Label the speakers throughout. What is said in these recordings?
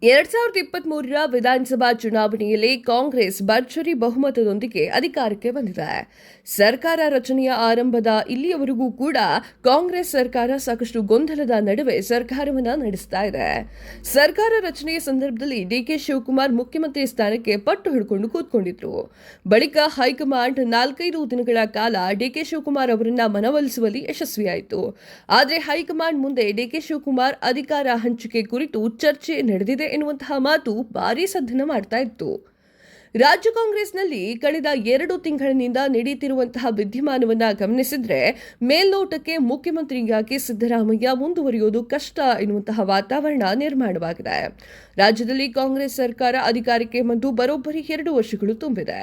Speaker 1: 2023ರ ವಿಧಾನಸಭಾ ಚುನಾವಣೆಯಲ್ಲಿ ಕಾಂಗ್ರೆಸ್ ಭರ್ಜರಿ ಬಹುಮತದೊಂದಿಗೆ ಅಧಿಕಾರಕ್ಕೆ ಬಂದಿದೆ. ಸರ್ಕಾರ ರಚನೆಯ ಆರಂಭದ ಇಲ್ಲಿಯವರೆಗೂ ಕೂಡ ಕಾಂಗ್ರೆಸ್ ಸರ್ಕಾರ ಸಾಕಷ್ಟು ಗೊಂದಲದ ನಡುವೆ ಸರ್ಕಾರವನ್ನು ನಡೆಸ್ತಾ ಇದೆ. ಸರ್ಕಾರ ರಚನೆಯ ಸಂದರ್ಭದಲ್ಲಿ ಡಿಕೆ ಶಿವಕುಮಾರ್ ಮುಖ್ಯಮಂತ್ರಿ ಸ್ಥಾನಕ್ಕೆ ಪಟ್ಟು ಹಿಡ್ಕೊಂಡು ಕೂತ್ಕೊಂಡಿದ್ರು. ಬಳಿಕ ಹೈಕಮಾಂಡ್ 4-5 ದಿನಗಳ ಕಾಲ ಡಿಕೆ ಶಿವಕುಮಾರ್ ಅವರನ್ನ ಮನವೊಲಿಸುವಲ್ಲಿ ಯಶಸ್ವಿಯಾಯಿತು. ಆದರೆ ಹೈಕಮಾಂಡ್ ಮುಂದೆ ಡಿಕೆ ಶಿವಕುಮಾರ್ ಅಧಿಕಾರ ಹಂಚಿಕೆ ಕುರಿತು ಚರ್ಚೆ ನಡೆದಿದೆ ಎನ್ನುವಂತಹ ಮಾತು ಭಾರೀ ಸದ್ದನ್ನು ಮಾಡ್ತಾ ಇತ್ತು. ರಾಜ್ಯ ಕಾಂಗ್ರೆಸ್ನಲ್ಲಿ ಕಳೆದ 2 ತಿಂಗಳಿನಿಂದ ನಡೆಯುತ್ತಿರುವಂತಹ ವಿದ್ಯಮಾನವನ್ನ ಗಮನಿಸಿದ್ರೆ ಮೇಲ್ನೋಟಕ್ಕೆ ಮುಖ್ಯಮಂತ್ರಿಯಾಗಿ ಸಿದ್ದರಾಮಯ್ಯ ಮುಂದುವರಿಯುವುದು ಕಷ್ಟ ಎನ್ನುವಂತಹ ವಾತಾವರಣ ನಿರ್ಮಾಣವಾಗಿದೆ. ರಾಜ್ಯದಲ್ಲಿ ಕಾಂಗ್ರೆಸ್ ಸರ್ಕಾರ ಅಧಿಕಾರಕ್ಕೆ ಬಂದು ಬರೋಬ್ಬರಿ 2 ವರ್ಷಗಳು ತುಂಬಿದೆ.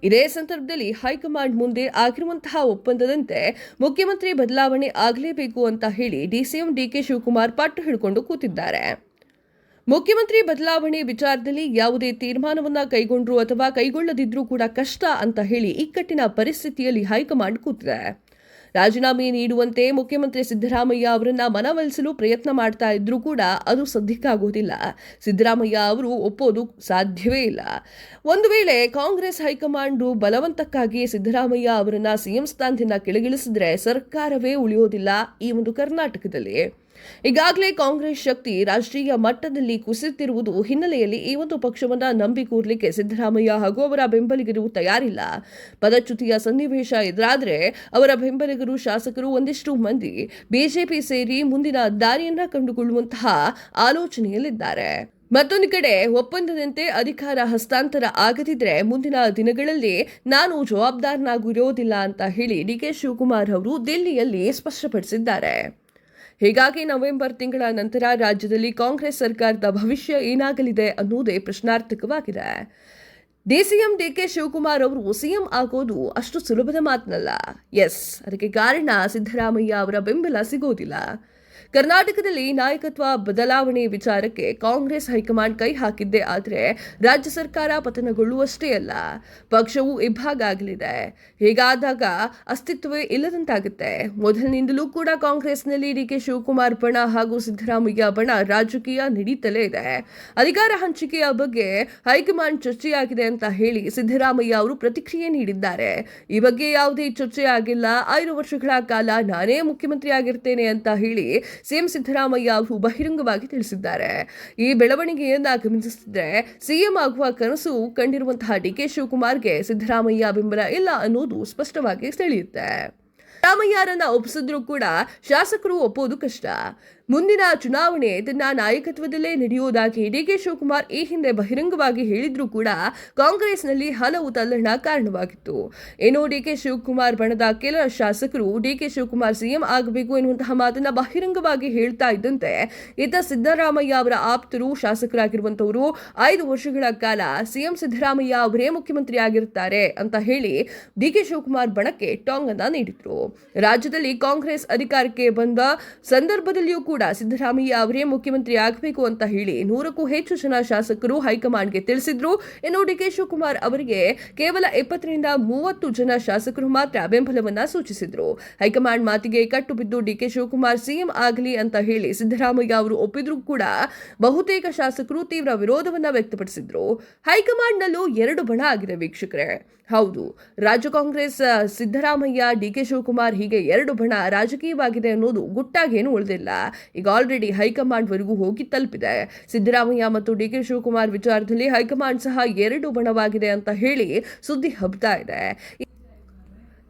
Speaker 1: ಇದೇ ಸಂದರ್ಭದಲ್ಲಿ ಹೈಕಮಾಂಡ್ ಮುಂದೆ ಆಗಿರುವಂತಹ ಒಪ್ಪಂದದಂತೆ ಮುಖ್ಯಮಂತ್ರಿ ಬದಲಾವಣೆ ಆಗಲೇಬೇಕು ಅಂತ ಹೇಳಿ ಡಿಸಿಎಂ ಡಿಕೆ ಶಿವಕುಮಾರ್ ಪಟ್ಟು ಹಿಡ್ಕೊಂಡು ಕೂತಿದ್ದಾರೆ. ಮುಖ್ಯಮಂತ್ರಿ ಬದಲಾವಣೆ ವಿಚಾರದಲ್ಲಿ ಯಾವುದೇ ತೀರ್ಮಾನವನ್ನ ಕೈಗೊಂಡ್ರು ಅಥವಾ ಕೈಗೊಳ್ಳದಿದ್ರೂ ಕೂಡ ಕಷ್ಟ ಅಂತ ಹೇಳಿ ಇಕ್ಕಟ್ಟಿನ ಪರಿಸ್ಥಿತಿಯಲ್ಲಿ ಹೈಕಮಾಂಡ್ ಕೂತಿದೆ. ರಾಜೀನಾಮೆ ನೀಡುವಂತೆ ಮುಖ್ಯಮಂತ್ರಿ ಸಿದ್ದರಾಮಯ್ಯ ಅವರನ್ನ ಮನವೊಲಿಸಲು ಪ್ರಯತ್ನ ಮಾಡ್ತಾ ಇದ್ರೂ ಕೂಡ ಅದು ಸದ್ಯಕ್ಕಾಗೋದಿಲ್ಲ. ಸಿದ್ದರಾಮಯ್ಯ ಅವರು ಒಪ್ಪೋದು ಸಾಧ್ಯವೇ ಇಲ್ಲ. ಒಂದು ವೇಳೆ ಕಾಂಗ್ರೆಸ್ ಹೈಕಮಾಂಡ್ ಬಲವಂತಕ್ಕಾಗಿ ಸಿದ್ದರಾಮಯ್ಯ ಅವರನ್ನ ಸಿಎಂ ಸ್ಥಾನದಿಂದ ಕೆಳಗಿಳಿಸಿದ್ರೆ ಸರ್ಕಾರವೇ ಉಳಿಯೋದಿಲ್ಲ ಈ ಒಂದು ಕರ್ನಾಟಕದಲ್ಲಿ. ಈಗಾಗಲೇ ಕಾಂಗ್ರೆಸ್ ಶಕ್ತಿ ರಾಷ್ಟ್ರೀಯ ಮಟ್ಟದಲ್ಲಿ ಕುಸಿಯುತ್ತಿರುವುದು ಹಿನ್ನೆಲೆಯಲ್ಲಿ ಈ ಒಂದು ಪಕ್ಷವನ್ನ ನಂಬಿ ಕೂರ್ಲಿಕ್ಕೆ ಸಿದ್ದರಾಮಯ್ಯ ಹಾಗೂ ಅವರ ಬೆಂಬಲಿಗರು ತಯಾರಿಲ್ಲ. ಪದಚ್ಯುತಿಯ ಸನ್ನಿವೇಶ ಎದುರಾದ್ರೆ ಅವರ ಬೆಂಬಲಿಗರು ಶಾಸಕರು ಒಂದಿಷ್ಟು ಮಂದಿ ಬಿಜೆಪಿ ಸೇರಿ ಮುಂದಿನ ದಾರಿಯನ್ನ ಕಂಡುಕೊಳ್ಳುವಂತಹ ಆಲೋಚನೆಯಲ್ಲಿದ್ದಾರೆ. ಮತ್ತೊಂದು ಕಡೆ ಒಪ್ಪಂದದಂತೆ ಅಧಿಕಾರ ಹಸ್ತಾಂತರ ಆಗದಿದ್ರೆ ಮುಂದಿನ ದಿನಗಳಲ್ಲಿ ನಾನು ಜವಾಬ್ದಾರನಾಗಿರೋದಿಲ್ಲ ಅಂತ ಹೇಳಿ ಡಿಕೆ ಶಿವಕುಮಾರ್ ಅವರು ದಿಲ್ಲಿಯಲ್ಲಿ ಸ್ಪಷ್ಟಪಡಿಸಿದ್ದಾರೆ. ಹೀಗಾಗಿ ನವೆಂಬರ್ ತಿಂಗಳ ನಂತರ ರಾಜ್ಯದಲ್ಲಿ ಕಾಂಗ್ರೆಸ್ ಸರ್ಕಾರದ ಭವಿಷ್ಯ ಏನಾಗಲಿದೆ ಅನ್ನೋದೇ ಪ್ರಶ್ನಾರ್ಥಕವಾಗಿದೆ. ಡಿಸಿಎಂ ಡಿಕೆ ಶಿವಕುಮಾರ್ ಅವರು ಸಿಎಂ ಆಗೋದು ಅಷ್ಟು ಸುಲಭದ ಮಾತನಲ್ಲ. ಅದಕ್ಕೆ ಕಾರಣ ಸಿದ್ದರಾಮಯ್ಯ ಅವರ ಬೆಂಬಲ ಸಿಗೋದಿಲ್ಲ. ಕರ್ನಾಟಕದಲ್ಲಿ ನಾಯಕತ್ವ ಬದಲಾವಣೆ ವಿಚಾರಕ್ಕೆ ಕಾಂಗ್ರೆಸ್ ಹೈಕಮಾಂಡ್ ಕೈ ಹಾಕಿದ್ದೇ ಆದರೆ ರಾಜ್ಯ ಸರ್ಕಾರ ಪತನಗೊಳ್ಳುವಷ್ಟೇ ಅಲ್ಲ, ಪಕ್ಷವು ಇಬ್ಬಾಗ ಆಗಲಿದೆ. ಹೀಗಾದಾಗ ಅಸ್ತಿತ್ವವೇ ಇಲ್ಲದಂತಾಗುತ್ತೆ. ಮೊದಲಿನಿಂದಲೂ ಕೂಡ ಕಾಂಗ್ರೆಸ್ನಲ್ಲಿ ಡಿಕೆ ಶಿವಕುಮಾರ್ ಬಣ ಹಾಗೂ ಸಿದ್ದರಾಮಯ್ಯ ಬಣ ರಾಜಕೀಯ ನಡೀತಲೇ ಇದೆ. ಅಧಿಕಾರ ಹಂಚಿಕೆಯ ಬಗ್ಗೆ ಹೈಕಮಾಂಡ್ ಚರ್ಚೆಯಾಗಿದೆ ಅಂತ ಹೇಳಿ ಸಿದ್ದರಾಮಯ್ಯ ಅವರು ಪ್ರತಿಕ್ರಿಯೆ ನೀಡಿದ್ದಾರೆ. ಈ ಬಗ್ಗೆ ಯಾವುದೇ ಚರ್ಚೆ ಆಗಿಲ್ಲ, 5 ವರ್ಷಗಳ ಕಾಲ ನಾನೇ ಮುಖ್ಯಮಂತ್ರಿ ಆಗಿರ್ತೇನೆ ಅಂತ ಹೇಳಿ ಸಿಎಂ ಸಿದ್ದರಾಮಯ್ಯ ಅವರು ಬಹಿರಂಗವಾಗಿ ತಿಳಿಸಿದ್ದಾರೆ. ಈ ಬೆಳವಣಿಗೆಯನ್ನ ಗಮನಿಸಿದ್ರೆ ಸಿಎಂ ಆಗುವ ಕನಸು ಕಂಡಿರುವಂತಹ ಡಿಕೆ ಶಿವಕುಮಾರ್ಗೆ ಸಿದ್ದರಾಮಯ್ಯ ಬೆಂಬಲ ಇಲ್ಲ ಅನ್ನೋದು ಸ್ಪಷ್ಟವಾಗಿ ತಿಳಿಯುತ್ತೆ. ಸಿದ್ದರಾಮಯ್ಯರನ್ನ ಒಪ್ಪಿಸಿದ್ರೂ ಕೂಡ ಶಾಸಕರು ಒಪ್ಪೋದು ಕಷ್ಟ. ಮುಂದಿನ ಚುನಾವಣೆ ತನ್ನ ನಾಯಕತ್ವದಲ್ಲೇ ನಡೆಯುವುದಾಗಿ ಡಿಕೆ ಶಿವಕುಮಾರ್ ಈ ಹಿಂದೆ ಬಹಿರಂಗವಾಗಿ ಹೇಳಿದ್ರೂ ಕೂಡ ಕಾಂಗ್ರೆಸ್ನಲ್ಲಿ ಹಲವು ತಲ್ಲಣ ಕಾರಣವಾಗಿತ್ತು. ಏನೋ ಡಿಕೆ ಶಿವಕುಮಾರ್ ಬಣದ ಕೆಲ ಶಾಸಕರು ಡಿಕೆ ಶಿವಕುಮಾರ್ ಸಿಎಂ ಆಗಬೇಕು ಎನ್ನುವಂತಹ ಮಾತನ್ನ ಬಹಿರಂಗವಾಗಿ ಹೇಳ್ತಾ ಇದ್ದಂತೆ ಇತ್ತ ಸಿದ್ದರಾಮಯ್ಯ ಅವರ ಆಪ್ತರು ಶಾಸಕರಾಗಿರುವಂತವರು 5 ವರ್ಷಗಳ ಕಾಲ ಸಿಎಂ ಸಿದ್ದರಾಮಯ್ಯ ಅವರೇ ಮುಖ್ಯಮಂತ್ರಿ ಆಗಿರುತ್ತಾರೆ ಅಂತ ಹೇಳಿ ಡಿಕೆ ಶಿವಕುಮಾರ್ ಬಣಕ್ಕೆ ಟಾಂಗ್ ಅನ್ನ ನೀಡಿದ್ರು. ರಾಜ್ಯದಲ್ಲಿ ಕಾಂಗ್ರೆಸ್ ಅಧಿಕಾರಕ್ಕೆ ಬಂದ ಸಂದರ್ಭದಲ್ಲಿಯೂ ಕೂಡ ಸಿದ್ದರಾಮಯ್ಯ ಅವರೇ ಮುಖ್ಯಮಂತ್ರಿ ಆಗಬೇಕು ಅಂತ ಹೇಳಿ 100ಕ್ಕೂ ಹೆಚ್ಚು ಜನ ಶಾಸಕರು ಹೈಕಮಾಂಡ್ಗೆ ತಿಳಿಸಿದ್ರು. ಇನ್ನು ಡಿಕೆ ಶಿವಕುಮಾರ್ ಅವರಿಗೆ ಕೇವಲ 20ರಿಂದ 30 ಜನ ಶಾಸಕರು ಮಾತ್ರ ಬೆಂಬಲವನ್ನ ಸೂಚಿಸಿದ್ರು. ಹೈಕಮಾಂಡ್ ಮಾತಿಗೆ ಕಟ್ಟು ಬಿದ್ದು ಡಿಕೆ ಶಿವಕುಮಾರ್ ಸಿಎಂ ಆಗಲಿ ಅಂತ ಹೇಳಿ ಸಿದ್ದರಾಮಯ್ಯ ಅವರು ಒಪ್ಪಿದ್ರೂ ಕೂಡ ಬಹುತೇಕ ಶಾಸಕರು ತೀವ್ರ ವಿರೋಧವನ್ನ ವ್ಯಕ್ತಪಡಿಸಿದ್ರು. ಹೈಕಮಾಂಡ್ನಲ್ಲೂ 2 ಬಣ ಆಗಿದೆ ವೀಕ್ಷಕರೇ. ಹೌದು, ರಾಜ್ಯ ಕಾಂಗ್ರೆಸ್ ಸಿದ್ದರಾಮಯ್ಯ ಡಿಕೆ ಶಿವಕುಮಾರ್ ಹೀಗೆ 2 ಬಣ ರಾಜಕೀಯವಾಗಿದೆ ಅನ್ನೋದು ಗುಟ್ಟಾಗೇನು ಉಳಿದಿಲ್ಲ. ಈಗ ಆಲ್ರೆಡಿ ಹೈಕಮಾಂಡ್ ವರೆಗೂ ಹೋಗಿ ತಲುಪಿದೆ. ಸಿದ್ದರಾಮಯ್ಯ ಮತ್ತು ಡಿಕೆ ಶಿವಕುಮಾರ್ ವಿಚಾರದಲ್ಲಿ ಹೈಕಮಾಂಡ್ ಸಹ 2 ಬಣವಾಗಿದೆ ಅಂತ ಹೇಳಿ ಸುದ್ದಿ ಹಬ್ತಾ ಇದೆ.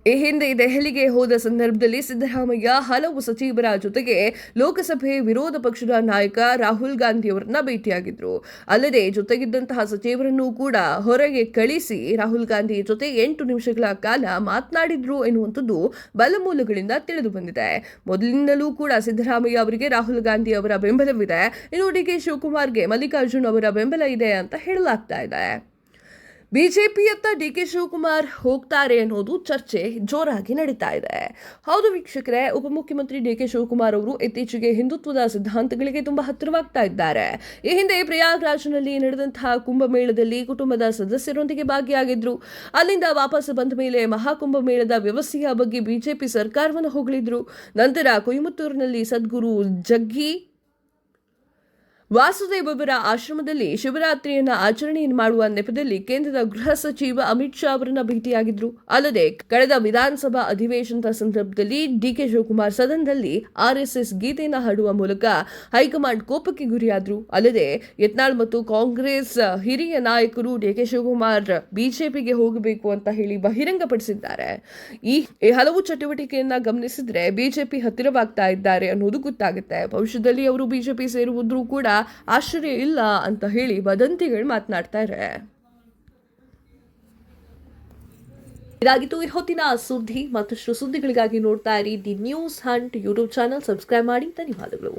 Speaker 1: ಈ ಹಿಂದೆ ದೆಹಲಿಗೆ ಹೋದ ಸಂದರ್ಭದಲ್ಲಿ ಸಿದ್ದರಾಮಯ್ಯ ಹಲವು ಸಚಿವರ ಜೊತೆಗೆ ಲೋಕಸಭೆ ವಿರೋಧ ಪಕ್ಷದ ನಾಯಕ ರಾಹುಲ್ ಗಾಂಧಿ ಅವರನ್ನ ಭೇಟಿಯಾಗಿದ್ರು. ಅಲ್ಲದೆ ಜೊತೆಗಿದ್ದಂತಹ ಸಚಿವರನ್ನು ಕೂಡ ಹೊರಗೆ ಕಳಿಸಿ ರಾಹುಲ್ ಗಾಂಧಿ ಜೊತೆ 8 ನಿಮಿಷಗಳ ಕಾಲ ಮಾತನಾಡಿದ್ರು ಎನ್ನುವಂಥದ್ದು ಬಲಮೂಲಗಳಿಂದ ತಿಳಿದು ಬಂದಿದೆ. ಮೊದಲಿನಿಂದಲೂ ಕೂಡ ಸಿದ್ದರಾಮಯ್ಯ ಅವರಿಗೆ ರಾಹುಲ್ ಗಾಂಧಿ ಅವರ ಬೆಂಬಲವಿದೆ. ಇನ್ನು ಡಿಕೆ ಶಿವಕುಮಾರ್ಗೆ ಮಲ್ಲಿಕಾರ್ಜುನ್ ಅವರ ಬೆಂಬಲ ಇದೆ ಅಂತ ಹೇಳಲಾಗ್ತಾ ಇದೆ. ಬಿಜೆಪಿಯತ್ತ ಡಿಕೆ ಶಿವಕುಮಾರ್ ಹೋಗ್ತಾರೆ ಅನ್ನೋದು ಚರ್ಚೆ ಜೋರಾಗಿ ನಡೀತಾ ಇದೆ. ಹೌದು ವೀಕ್ಷಕರೇ, ಉಪಮುಖ್ಯಮಂತ್ರಿ ಡಿಕೆ ಶಿವಕುಮಾರ್ ಅವರು ಇತ್ತೀಚೆಗೆ ಹಿಂದುತ್ವದ ಸಿದ್ಧಾಂತಗಳಿಗೆ ತುಂಬಾ ಹತ್ತಿರವಾಗ್ತಾ ಇದ್ದಾರೆ. ಈ ಹಿಂದೆ ಪ್ರಯಾಗ್ರಾಜ್ನಲ್ಲಿ ನಡೆದಂತಹ ಕುಂಭಮೇಳದಲ್ಲಿ ಕುಟುಂಬದ ಸದಸ್ಯರೊಂದಿಗೆ ಭಾಗಿಯಾಗಿದ್ರು. ಅಲ್ಲಿಂದ ವಾಪಸ್ ಬಂದ ಮೇಲೆ ಮಹಾಕುಂಭಮೇಳದ ವ್ಯವಸ್ಥೆಯ ಬಗ್ಗೆ ಬಿಜೆಪಿ ಸರ್ಕಾರವನ್ನು ಹೊಗಳಿದ್ರು. ನಂತರ ಕೊಯಮತ್ತೂರಿನಲ್ಲಿ ಸದ್ಗುರು ಜಗ್ಗಿ ವಾಸುದೇವರ ಆಶ್ರಮದಲ್ಲಿ ಶಿವರಾತ್ರಿಯನ್ನ ಆಚರಣೆಯನ್ನು ಮಾಡುವ ನೆಪದಲ್ಲಿ ಕೇಂದ್ರದ ಗೃಹ ಸಚಿವ ಅಮಿತ್ ಶಾ ಅವರನ್ನ ಭೇಟಿಯಾಗಿದ್ರು. ಅಲ್ಲದೆ ಕಳೆದ ವಿಧಾನಸಭಾ ಅಧಿವೇಶನದ ಸಂದರ್ಭದಲ್ಲಿ ಡಿಕೆ ಶಿವಕುಮಾರ್ ಸದನದಲ್ಲಿ ಆರ್ಎಸ್ಎಸ್ ಗೀತೆಯನ್ನ ಹಾಡುವ ಮೂಲಕ ಹೈಕಮಾಂಡ್ ಕೋಪಕ್ಕೆ ಗುರಿಯಾದ್ರು. ಅಲ್ಲದೆ ಯತ್ನಾಳ್ ಮತ್ತು ಕಾಂಗ್ರೆಸ್ ಹಿರಿಯ ನಾಯಕರು ಡಿಕೆ ಶಿವಕುಮಾರ್ ಬಿಜೆಪಿಗೆ ಹೋಗಬೇಕು ಅಂತ ಹೇಳಿ ಬಹಿರಂಗಪಡಿಸಿದ್ದಾರೆ. ಈ ಹಲವು ಚಟುವಟಿಕೆಯನ್ನ ಗಮನಿಸಿದ್ರೆ ಬಿಜೆಪಿ ಹತ್ತಿರವಾಗ್ತಾ ಇದ್ದಾರೆ ಅನ್ನೋದು ಗೊತ್ತಾಗುತ್ತೆ. ಭವಿಷ್ಯದಲ್ಲಿ ಅವರು ಬಿಜೆಪಿ ಸೇರುವುದ್ರೂ ಕೂಡ ಆಶ್ಚರ್ಯ ಇಲ್ಲ ಅಂತ ಹೇಳಿ ವದಂತಿಗಳು ಮಾತನಾಡ್ತಾ ಇದ್ದಾರೆ. ಇದಾಗಿತ್ತು ಈ ಹೊತ್ತಿನ ಸುದ್ದಿ. ಮತ್ತಷ್ಟು ಸುದ್ದಿಗಳಿಗಾಗಿ ನೋಡ್ತಾ ಇರಿ the news Hunt YouTube channel. Subscribe ಮಾಡಿ. ಧನ್ಯವಾದಗಳು.